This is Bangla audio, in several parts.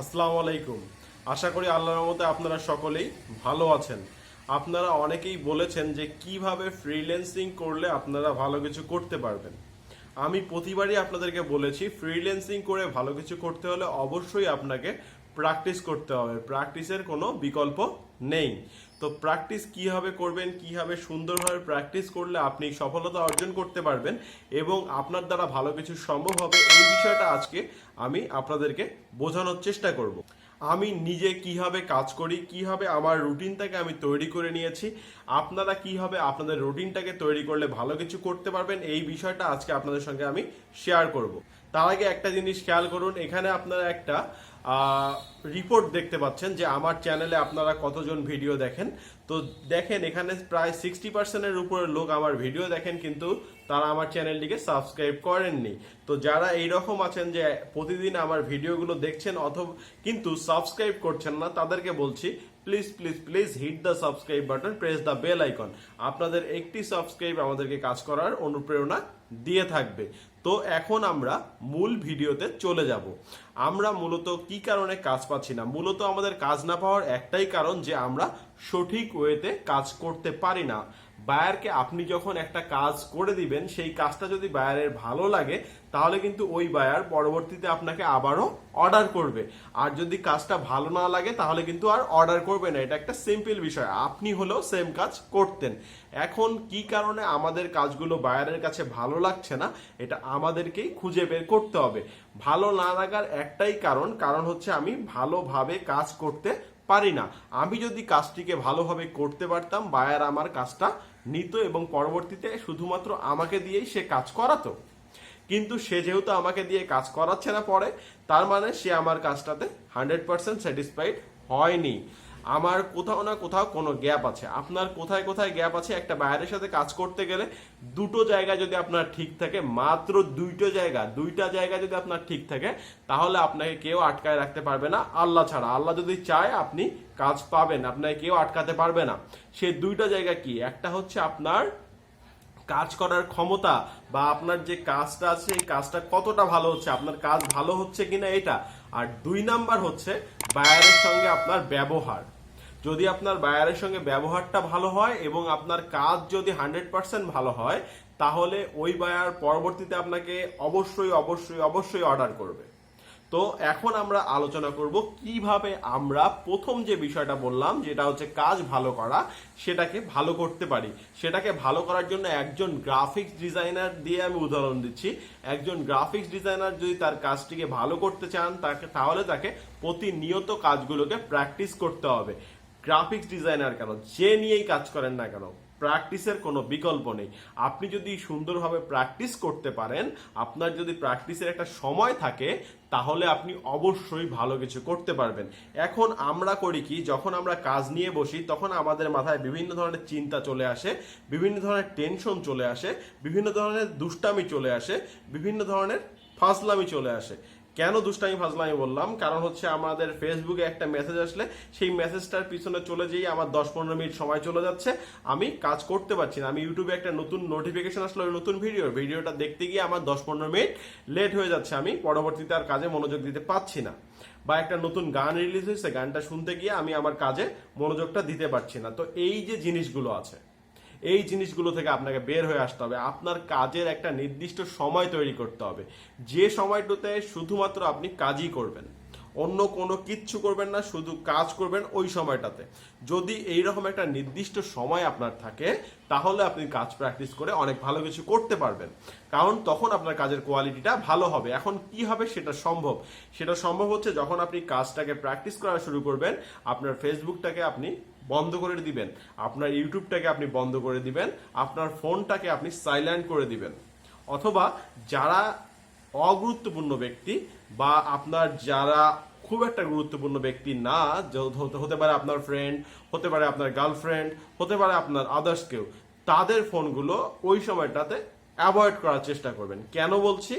আসসালামু আলাইকুম। আশা করি আল্লাহর রহমতে আপনারা সকলেই ভালো আছেন। আপনারা অনেকেই বলেছেন যে কিভাবে ফ্রিল্যান্সিং করলে আপনারা ভালো কিছু করতে পারবেন। আমি প্রতিবারই আপনাদেরকে বলেছি ফ্রিল্যান্সিং করে ভালো কিছু করতে হলে অবশ্যই আপনাকে প্র্যাকটিস করতে হবে। প্র্যাকটিসের কোনো বিকল্প নেই। তো প্র্যাকটিস কিভাবে করবেন, কিভাবে সুন্দরভাবে প্র্যাকটিস করলে আপনি সফলতা অর্জন করতে পারবেন এবং আপনার দ্বারা ভালো কিছু সম্ভব হবে, এই বিষয়টা আজকে আমি আপনাদেরকে বোঝানোর চেষ্টা করব। আমি নিজে কিভাবে কাজ করি, কিভাবে আমার রুটিনটাকে আমি তৈরি করে নিয়েছি, আপনারা কিভাবে আপনাদের রুটিনটাকে তৈরি করলে ভালো কিছু করতে পারবেন, এই বিষয়টা আজকে আপনাদের সঙ্গে আমি শেয়ার করব। তার আগে একটা জিনিস খেয়াল করুন, এখানে আপনারা একটা রিপোর্ট দেখতে পাচ্ছেন যে আমার চ্যানেলে আপনারা কতজন ভিডিও দেখেন। তো দেখেন এখানে প্রায় 60%-এর উপরে লোক আমার ভিডিও দেখেন, কিন্তু তারা আমার চ্যানেলটিকে সাবস্ক্রাইব করেননি। তো যারা এইরকম আছেন যে প্রতিদিন আমার ভিডিওগুলো দেখছেন অথবা কিন্তু সাবস্ক্রাইব করছেন না, তাদেরকে বলছি please please please hit the subscribe button, press the bell icon. আপনাদের একটি সাবস্ক্রাইব আমাদেরকে কাজ করার অনুপ্রেরণা দিয়ে থাকবে। তো এখন আমরা মূল ভিডিওতে চলে যাব। আমরা মূলত কি কারণে কাজ পাচ্ছি না? মূলত আমাদের কাজ না পাওয়ার একটাই কারণ যে আমরা সঠিক ওয়েতে কাজ করতে পারি না। বায়ারকে আপনি যখন একটা কাজ করে দিবেন, সেই কাজটা যদি বায়ারের ভালো লাগে তাহলে কিন্তু ওই বায়ার পরবর্তীতে আপনাকে আবারও অর্ডার করবে। আর যদি কাজটা ভালো না লাগে তাহলে কিন্তু আর অর্ডার করবে না। এটা একটা সিম্পল বিষয়। আপনি হলেও সেম কাজ করতেন। এখন কি কারণে আমাদের কাজগুলো বায়ারের কাছে ভালো লাগছে না, এটা আমাদেরকেই খুঁজে বের করতে হবে। ভালো না লাগার একটাই কারণ হচ্ছে আমি ভালোভাবে কাজ করতে পারি না। আমি যদি কাজটিকে ভালোভাবে করতে পারতাম, বায়ার আমার কাজটা নিত এবং পরবর্তীতে শুধুমাত্র আমাকে দিয়েই সে কাজ করাতো। কিন্তু সে যেহেতু আমাকে দিয়ে কাজ করাচ্ছে না পরে, তার মানে সে আমার কাজটাতে 100% স্যাটিসফাইড হয়নি। আমার কোথাও না কোথাও কোনো গ্যাপ আছে। আপনার কোথায় কোথায় গ্যাপ আছে? একটা বায়ারের সাথে কাজ করতে গেলে দুটো জায়গা যদি আপনার ঠিক থাকে, মাত্র দুইটা জায়গা যদি আপনার ঠিক থাকে, তাহলে আপনাকে কেউ আটকায় রাখতে পারবে না আল্লাহ ছাড়া। আল্লাহ যদি চায় আপনি কাজ পাবেন, আপনাকে কেউ আটকাতে পারবে না। সে দুইটা জায়গা কি? একটা হচ্ছে আপনার কাজ করার ক্ষমতা, বা আপনার যে কাজটা আছে এই কাজটা কতটা ভালো হচ্ছে, আপনার কাজ ভালো হচ্ছে কিনা এটা। আর 2 নাম্বার হচ্ছে বায়ারের সঙ্গে আপনার ব্যবহার। যদি আপনার বায়ারের সঙ্গে ব্যবহারটা ভালো হয় এবং আপনার কাজ যদি 100% ভালো হয়, তাহলে ওই বায়ার পরবর্তীতে আপনাকে অবশ্যই অবশ্যই অবশ্যই অর্ডার করবে। তো এখন আমরা আলোচনা করব কিভাবে আমরা প্রথম যে বিষয়টা বললাম, যেটা হচ্ছে কাজ ভালো করা, সেটাকে ভালো করতে পারি। সেটাকে ভালো করার জন্য একজন গ্রাফিক্স ডিজাইনার দিয়ে আমি উদাহরণ দিচ্ছি। একজন গ্রাফিক্স ডিজাইনার যদি তার কাজটিকে ভালো করতে চান, তাহলে তাকে প্রতিনিয়ত কাজগুলোকে প্র্যাকটিস করতে হবে। গ্রাফিক্স ডিজাইনার কেন, যে নিয়েই কাজ করেন না কেন, প্র্যাকটিসের কোনো বিকল্প নেই। আপনি যদি সুন্দরভাবে প্র্যাকটিস করতে পারেন, আপনার যদি প্র্যাকটিসের একটা সময় থাকে, তাহলে আপনি অবশ্যই ভালো কিছু করতে পারবেন। এখন আমরা করি কি, যখন আমরা কাজ নিয়ে বসি তখন আমাদের মাথায় বিভিন্ন ধরনের চিন্তা চলে আসে, বিভিন্ন ধরনের টেনশন চলে আসে, বিভিন্ন ধরনের দুষ্টামি চলে আসে, বিভিন্ন ধরনের ফাজলামি চলে আসে। কেন দুষ্টামি ফাজলামি বললাম? কারণ হচ্ছে আমাদের ফেসবুকে একটা মেসেজ আসলে সেই মেসেজটার পিছনে চলে যেয়ে আমার 10-15 মিনিট সময় চলে যাচ্ছে, আমি কাজ করতে পারছি না। আমি ইউটিউবে একটা নতুন নোটিফিকেশন আসলো ওই নতুন ভিডিওটা দেখতে গিয়ে আমার 10-15 মিনিট লেট হয়ে যাচ্ছে, আমি পরবর্তীতে আর কাজে মনোযোগ দিতে পারছি না। বা একটা নতুন গান রিলিজ হয়েছে, গানটা শুনতে গিয়ে আমি আমার কাজে মনোযোগটা দিতে পারছি না। তো এই যে জিনিসগুলো আছে, এই জিনিসগুলো থেকে আপনাকে বের হয়ে আসতে হবে। আপনার কাজের একটা নির্দিষ্ট সময় তৈরি করতে হবে, যে সময়টাতে শুধুমাত্র আপনি কাজই করবেন, অন্য কোনো কিচ্ছু করবেন না, শুধু কাজ করবেন ওই সময়টাতে। যদি এইরকম একটা নির্দিষ্ট সময় আপনার থাকে, তাহলে আপনি কাজ প্র্যাকটিস করে অনেক ভালো কিছু করতে পারবেন, কারণ তখন আপনার কাজের কোয়ালিটিটা ভালো হবে। এখন কি হবে সেটা সম্ভব হচ্ছে যখন আপনি কাজটাকে প্র্যাকটিস করা শুরু করবেন, আপনার ফেসবুকটাকে আপনি বন্ধ করে দিবেন, আপনার ইউটিউবটাকে আপনি বন্ধ করে দিবেন, আপনার ফোনটাকে আপনি সাইলেন্ট করে দিবেন। অথবা যারা অগুরুত্বপূর্ণ ব্যক্তি, বা আপনার যারা খুব একটা গুরুত্বপূর্ণ ব্যক্তি না, হতে পারে আপনার ফ্রেন্ড, হতে পারে আপনার গার্লফ্রেন্ড, হতে পারে আপনার আদার্স কেউ, তাদের ফোনগুলো ওই সময়টাতে অ্যাভয়েড করার চেষ্টা করবেন। কেন বলছি?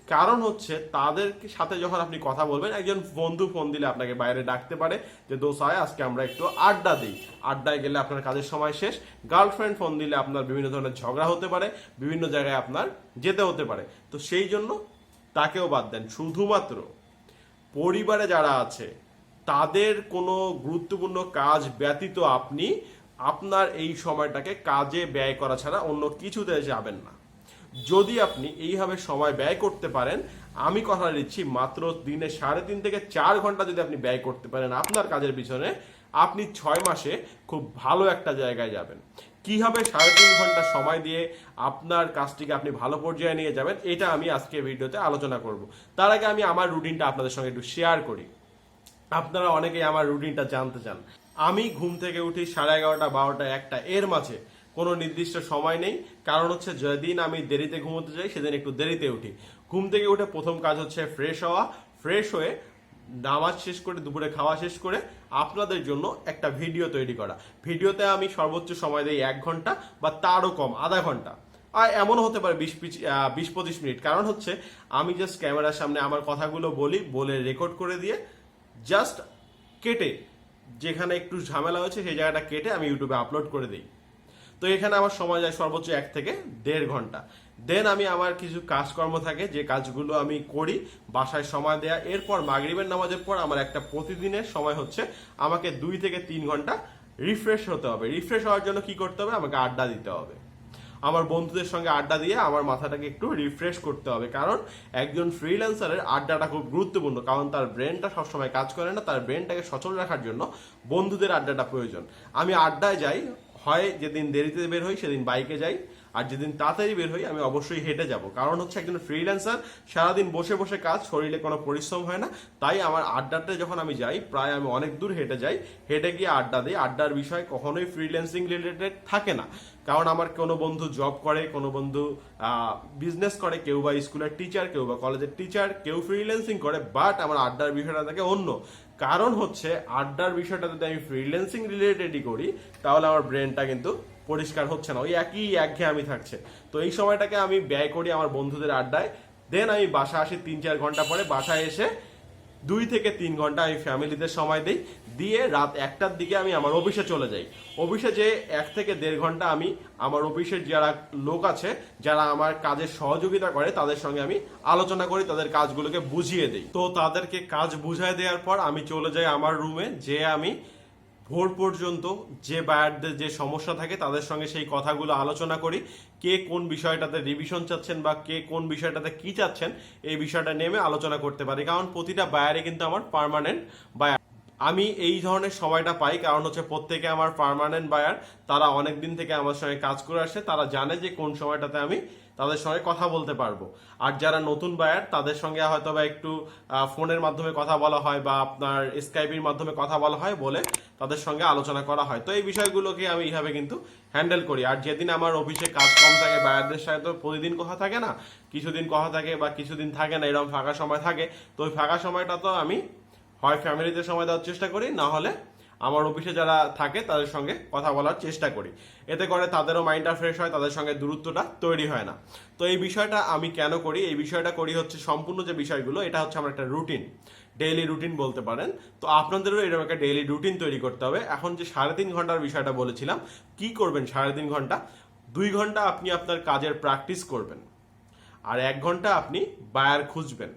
কারণ হচ্ছে তাদের সাথে যখন আপনি কথা বলবেন, একজন বন্ধু ফোন দিলে আপনাকে বাইরে ডাকতে পারে যে দোস্ত আয় আজকে আমরা একটু আড্ডা দিই, আড্ডায় গেলে আপনার কাজের সময় শেষ। গার্লফ্রেন্ড ফোন দিলে আপনার বিভিন্ন ধরনের ঝগড়া হতে পারে, বিভিন্ন জায়গায় আপনার যেতে হতে পারে। তো সেই জন্য তাকেও বাদ দেন। শুধুমাত্র পরিবারে যারা আছে তাদের কোনো গুরুত্বপূর্ণ কাজ ব্যতীত আপনি আপনার এই সময়টাকে কাজে ব্যয় করা ছাড়া অন্য কিছুতে যাবেন না। যদি আপনি এইভাবে সময় ব্যয় করতে পারেন, আমি কথা দিচ্ছি মাত্র দিনে 3.5 থেকে 4 ঘন্টা যদি আপনি ব্যয় করতে পারেন আপনার কাজের পিছনে, আপনি 6 মাসে খুব ভালো একটা জায়গায় যাবেন। কিভাবে 3.5 ঘন্টা সময় দিয়ে আপনার কাজটিকে আপনি ভালো পর্যায়ে নিয়ে যাবেন, এটা আমি আজকে ভিডিওতে আলোচনা করব। তার আগে আমি আমার রুটিনটা আপনাদের সঙ্গে একটু শেয়ার করি। আপনারা অনেকেই আমার রুটিনটা জানতে চান। আমি ঘুম থেকে উঠি 11:30, 12টা, 1টা, এর মাঝে কোনো নির্দিষ্ট সময় নেই। কারণ হচ্ছে যেদিন আমি দেরিতে ঘুমোতে যাই সেদিন একটু দেরিতে উঠি। ঘুম থেকে উঠে প্রথম কাজ হচ্ছে ফ্রেশ হওয়া। ফ্রেশ হয়ে নামাজ শেষ করে দুপুরে খাওয়া শেষ করে আপনাদের জন্য একটা ভিডিও তৈরি করা। ভিডিওতে আমি সর্বোচ্চ সময় দিই 1 ঘন্টা বা তারও কম, আধা ঘন্টা। আর এমনও হতে পারে 20-25 মিনিট। কারণ হচ্ছে আমি জাস্ট ক্যামেরার সামনে আমার কথাগুলো বলে রেকর্ড করে দিয়ে জাস্ট কেটে, যেখানে একটু ঝামেলা হয়েছে সেই জায়গাটা কেটে আমি ইউটিউবে আপলোড করে দিই। তো এখানে আমার সময় যায় সর্বোচ্চ 1 থেকে 1.5 ঘন্টা। দেন আমি আমার কিছু কাজকর্ম থাকে যে কাজগুলো আমি করি, বাসায় সময় দেয়া। এরপর মাগরিবের নামাজের পর আমার একটা প্রতিদিনের সময় হচ্ছে আমাকে 2 থেকে 3 ঘন্টা রিফ্রেশ হতে হবে। রিফ্রেশ হওয়ার জন্য কি করতে হবে? আমাকে আড্ডা দিতে হবে। আমার বন্ধুদের সঙ্গে আড্ডা দিয়ে আমার মাথাটাকে একটু রিফ্রেশ করতে হবে। কারণ একজন ফ্রিল্যান্সারের আড্ডাটা খুব গুরুত্বপূর্ণ। কারণ তার ব্রেনটা সবসময় কাজ করে না, তার ব্রেনটাকে সচল রাখার জন্য বন্ধুদের আড্ডাটা প্রয়োজন। আমি আড্ডায় যাই, হয় যেদিন দেরিতে বের হই সেদিন বাইকে যাই, আর যেদিন তাড়াতাড়ি বের হই আমি অবশ্যই হেঁটে যাব। কারণ হচ্ছে একজন ফ্রিল্যান্সার সারাদিন বসে বসে কাজ, শরীরে কোনো পরিশ্রম হয় না। তাই আমার আড্ডাতে যখন আমি যাই, প্রায় আমি অনেক দূর হেঁটে যাই, হেঁটে গিয়ে আড্ডা দিই। আড্ডার বিষয় কখনোই ফ্রিল্যান্সিং রিলেটেড থাকে না। কারণ আমার কোনো বন্ধু জব করে, কোনো বন্ধু বিজনেস করে, কেউ বা স্কুলের টিচার, কেউ বা কলেজের টিচার, কেউ ফ্রিল্যান্সিং করে। বাট আমার আড্ডার বিষয়টা থাকে অন্য। কারণ হচ্ছে আড্ডার বিষয়টা যদি আমি ফ্রিল্যান্সিং রিলেটেডই করি তাহলে আমার ব্রেনটা কিন্তু পরিষ্কার হচ্ছে না, ওই একই একঘেয়েমি থাকছে। তো এই সময়টাকে আমি ব্যয় করি আমার বন্ধুদের আড্ডায়। দেন আমি বাসা আসি 3-4 ঘন্টা পরে। বাসায় এসে 2 থেকে 3 ঘন্টা আমি ফ্যামিলিদের সময় দিই। দিয়ে রাত 1টার দিকে আমি আমার অফিসে চলে যাই। অফিসে যে 1 থেকে 1.5 ঘন্টা আমি আমার অফিসের যারা লোক আছে, যারা আমার কাজে সহযোগিতা করে, তাদের সঙ্গে আমি আলোচনা করি, তাদের কাজগুলোকে বুঝিয়ে দিই। তো তাদেরকে কাজ বুঝিয়ে দেওয়ার পর আমি চলে যাই আমার রুমে, যে আমি ভোর পর্যন্ত যে বায়ারদের যে সমস্যা থাকে তাদের সঙ্গে সেই কথাগুলো আলোচনা করি। কে কোন বিষয়টাতে রিভিশন চাচ্ছেন বা কে কোন বিষয়টাতে কি চাচ্ছেন, এই বিষয়টা নেমে আলোচনা করতে পারি। কারণ প্রতিটা বায়ারে কিন্তু আমার পার্মানেন্ট বায়ার। আমি এই ধরনের সময়টা পাই কারণ হচ্ছে প্রত্যেকে আমার পার্মানেন্ট বায়ার। তারা অনেক দিন থেকে আমার সঙ্গে কাজ করে আসে, তারা জানে যে কোন সময়টাতে আমি তাদের সঙ্গে কথা বলতে পারবো। আর যারা নতুন বায়ার তাদের সঙ্গে হয়তো বা একটু ফোনের মাধ্যমে কথা বলা হয় বা আপনার স্কাইপের মাধ্যমে কথা বলা হয়, বলে তাদের সঙ্গে আলোচনা করা হয়। তো এই বিষয়গুলোকে আমি এইভাবে কিন্তু হ্যান্ডেল করি। আর যেদিন আমার অফিসে কাজ কম থাকে, বায়ারদের সাথে তো প্রতিদিন কথা থাকে না, কিছুদিন কথা থাকে বা কিছুদিন থাকে না, এরকম ফাঁকা সময় থাকে। তো ওই ফাঁকা সময়টা তো আমি হয় ফ্যামিলিতে সময় দেওয়ার চেষ্টা করি, না হলে আমার অফিসে যারা থাকে তাদের সঙ্গে কথা বলার চেষ্টা করি। এতে করে তাদেরও মাইন্ডটা ফ্রেশ হয়, তাদের সঙ্গে দূরত্বটা তৈরি হয় না। তো এই বিষয়টা আমি কেন করি? এই বিষয়টা করি হচ্ছে সম্পূর্ণ যে বিষয়গুলো, এটা হচ্ছে আমার একটা রুটিন, ডেইলি রুটিন বলতে পারেন। তো আপনাদেরও এরকম একটা ডেইলি রুটিন তৈরি করতে হবে। এখন যে 3.5 ঘন্টার বিষয়টা বলেছিলাম, কি করবেন 3.5 ঘন্টা? 2 ঘন্টা আপনি আপনার কাজের প্র্যাকটিস করবেন, আর 1 ঘন্টা আপনি বায়ার খুঁজবেন।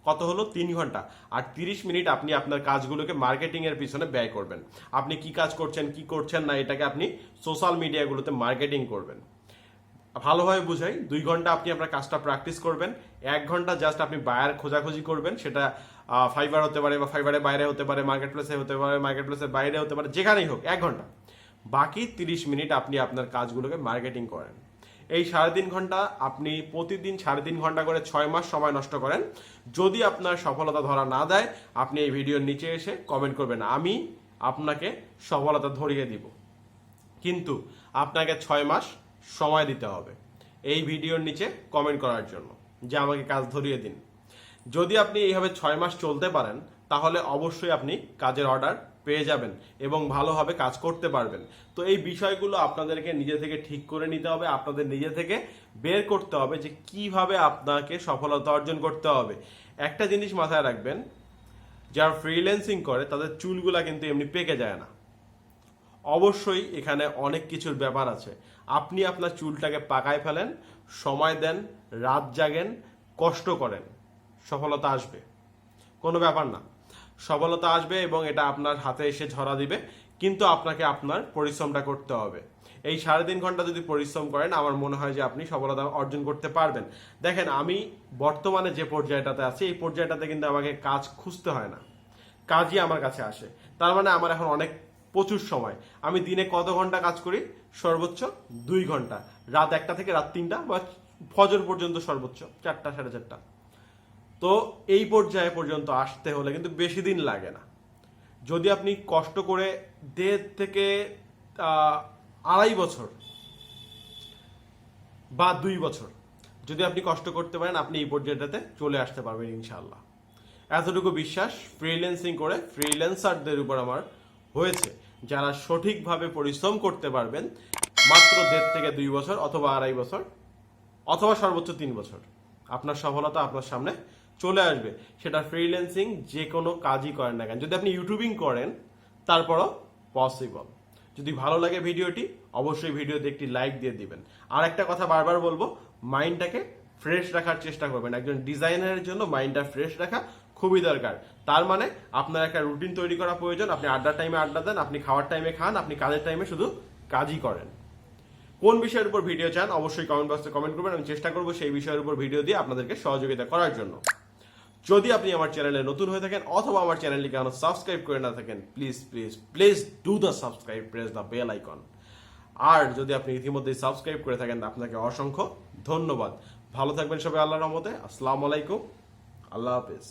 কত হলো? 3 ঘন্টা। আর 30 মিনিট আপনি আপনার কাজগুলোকে মার্কেটিং এর পিছনে ব্যয় করবেন। আপনি কি কাজ করছেন, কি করছেন না, এটাকে আপনি সোশ্যাল মিডিয়াগুলোতে মার্কেটিং করবেন। ভালোভাবে বুঝাই, 2 ঘন্টা আপনি আপনার কাজটা প্র্যাকটিস করবেন, 1 ঘন্টা জাস্ট আপনি বায়ার খোঁজাখুঁজি করবেন। সেটা ফাইবার হতে পারে বা ফাইবারের বাইরে হতে পারে, মার্কেট প্লেসে হতে পারে, মার্কেট প্লেসের বাইরে হতে পারে, যেখানেই হোক 1 ঘন্টা। বাকি 30 মিনিট আপনি আপনার কাজগুলোকে মার্কেটিং করেন। এই 3.5 ঘন্টা আপনি প্রতিদিন 3.5 ঘন্টা করে 6 মাস সময় নষ্ট করেন। যদি আপনার সফলতা ধরা না দেয়, আপনি এই ভিডিওর নিচে এসে কমেন্ট করবেন, আমি আপনাকে সফলতা ধরিয়ে দিব। কিন্তু আপনাকে 6 মাস সময় দিতে হবে এই ভিডিওর নিচে কমেন্ট করার জন্য যে আমাকে কাজ ধরিয়ে দিন। যদি আপনি এইভাবে 6 মাস চলতে পারেন, তাহলে অবশ্যই আপনি কাজের অর্ডার পেয়ে যাবেন এবং ভালোভাবে কাজ করতে পারবেন। তো এই বিষয়গুলো আপনাদেরকে নিজে থেকে ঠিক করে নিতে হবে, আপনাদের নিজে থেকে বের করতে হবে যে কিভাবে আপনাকে সফলতা অর্জন করতে হবে। একটা জিনিস মাথায় রাখবেন, যারা ফ্রিল্যান্সিং করে তাদের চুলগুলা কিন্তু এমনি পেকে যায় না। অবশ্যই এখানে অনেক কিছুর ব্যাপার আছে। আপনি আপনার চুলটাকে পাকায় ফেলেন, সময় দেন, রাত জাগেন, কষ্ট করেন, সফলতা আসবে। কোনো ব্যাপার না। সফলতা আসবে এবং এটা আপনার হাতে এসে ঝরা দিবে, কিন্তু আপনাকে আপনার পরিশ্রমটা করতে হবে। এই 3.5 ঘন্টা যদি পরিশ্রম করেন, আমার মনে হয় যে আপনি সফলতা অর্জন করতে পারবেন। দেখেন, আমি বর্তমানে যে পর্যায়টাতে আছি, এই পর্যায়টাতে কিন্তু আমাকে কাজ খুঁজতে হয় না, কাজই আমার কাছে আসে। তার মানে আমার এখন অনেক প্রচুর সময়। আমি দিনে কত ঘন্টা কাজ করি? সর্বোচ্চ 2 ঘন্টা, রাত 1টা থেকে রাত 3টা বা ফজর পর্যন্ত, সর্বোচ্চ 4টা 4:30। তো এই পর্যায়ে পর্যন্ত আসতে হলে কিন্তু বেশি দিন লাগে না। যদি আপনি কষ্ট করে 1.5 থেকে 2.5 বছর বা 2 বছর যদি আপনি কষ্ট করতে পারেন, আপনি এই পর্যায়টাতে চলে আসতে পারবেন ইনশাআল্লাহ। এতটুকু বিশ্বাস ফ্রিল্যান্সিং করে ফ্রিল্যান্সারদের উপর আমার হয়েছে, যারা সঠিকভাবে পরিশ্রম করতে পারবেন। মাত্র 1.5 থেকে 2 বছর অথবা 2.5 বছর অথবা সর্বোচ্চ 3 বছর আপনার সফলতা আপনার সামনে চলে আসবে। সেটা ফ্রিল্যান্সিং যে কোনো কাজই করেন না কেন, যদি আপনি ইউটিউবিং করেন তারপরও পসিবল। যদি ভালো লাগে ভিডিওটি, অবশ্যই ভিডিওতে একটি লাইক দিয়ে দিবেন। আর একটা কথা বারবার বলবো, মাইন্ডটাকে ফ্রেশ রাখার চেষ্টা করবেন। একজন ডিজাইনারের জন্য মাইন্ডটা ফ্রেশ রাখা খুবই দরকার। তার মানে আপনার একটা রুটিন তৈরি করা প্রয়োজন। আপনি আড্ডার টাইমে আড্ডা দেন, আপনি খাওয়ার টাইমে খান, আপনি কাজের টাইমে শুধু কাজই করেন। কোন বিষয়ের উপর ভিডিও চান অবশ্যই কমেন্ট বক্সে কমেন্ট করবেন, আমি চেষ্টা করবো সেই বিষয়ের উপর ভিডিও দিয়ে আপনাদেরকে সহযোগিতা করার জন্য। যদি আপনি আমার চ্যানেলে নতুন হয়ে থাকেন অথবা আমার চ্যানেলটিকে এখনো সাবস্ক্রাইব করে না থাকেন, please please please do the subscribe, press the bell icon. আর যদি আপনি ইতিমধ্যেই সাবস্ক্রাইব করে থাকেন, আপনাকে অসংখ্য ধন্যবাদ। ভালো থাকবেন সবাই আল্লাহর রহমতে। আসসালামু আলাইকুম, আল্লাহ হাফেজ।